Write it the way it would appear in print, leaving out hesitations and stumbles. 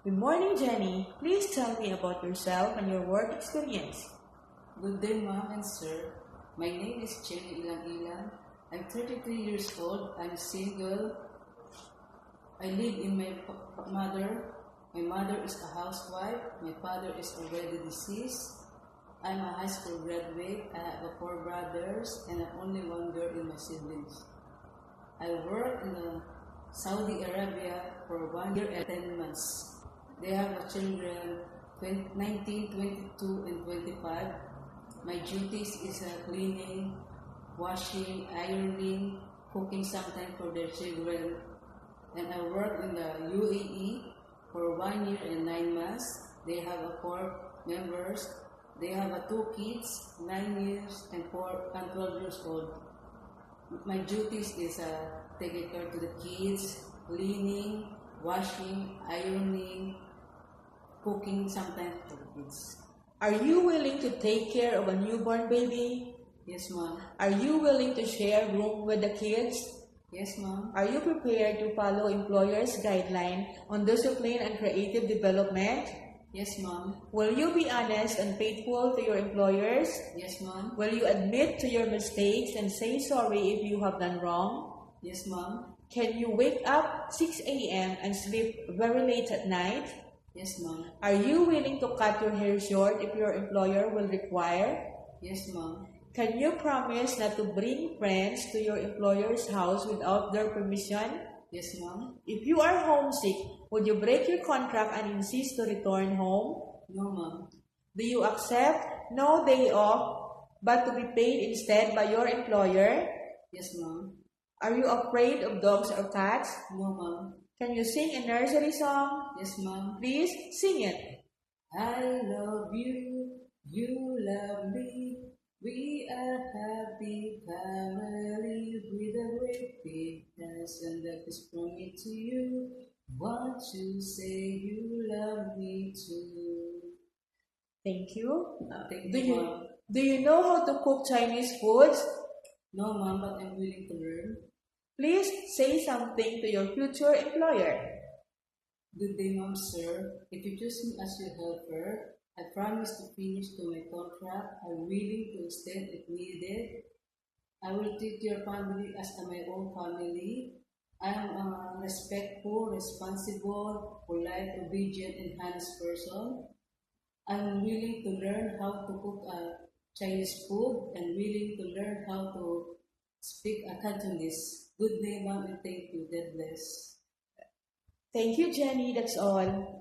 Good morning, Jenny. Please tell me about yourself and your work experience. Good day, Mom and Sir. My name is Jenny Ilang Ilang. I'm 33 years old. I'm single. I live in my mother. My mother is a housewife. My father is already deceased. I'm a high school graduate. I have 4 brothers and I'm only one girl in my siblings. I work in Saudi Arabia for 1 year and 10 months. They have children 19, 22, and 25. My duties is cleaning, washing, ironing, cooking sometimes for their children. And I work in the UAE for 1 year and 9 months. They have 4 members. They have 2 kids, 9 years and 12 years old. My duties is taking care to the kids, cleaning, washing, ironing, cooking sometimes for the kids. Are you willing to take care of a newborn baby? Yes, Mom. Are you willing to share room with the kids? Yes, Mom. Are you prepared to follow employers' guideline on discipline and creative development? Yes, Mom. Will you be honest and faithful to your employers? Yes, Mom. Will you admit to your mistakes and say sorry if you have done wrong? Yes, Mom. Can you wake up 6 a.m. and sleep very late at night? Yes, Mom. Are you willing to cut your hair short if your employer will require? Yes, Mom. Can you promise not to bring friends to your employer's house without their permission? Yes, Mom. If you are homesick, would you break your contract and insist to return home? No, Mom. Do you accept no day off but to be paid instead by your employer? Yes, Mom. Are you afraid of dogs or cats? No, Mom. Can you sing a nursery song? Yes, Mom. Please sing it. I love you, you love me. We are happy family with a great big dance and that is from me to you. Want to say you love me too. Thank you. Thank you, Mom. Do you know how to cook Chinese foods? No, Mom, but I'm willing to learn. Please say something to your future employer. Good day, Mom, Sir. If you choose me as your helper, I promise to finish to my contract. I'm willing to extend if needed. I will treat your family as my own family. I am a respectful, responsible, polite, obedient, and honest person. I'm willing to learn how to cook Chinese food and willing to learn how to speak Cantonese. Good day, Mom, and thank you. God bless. Thank you, Jenny. That's all.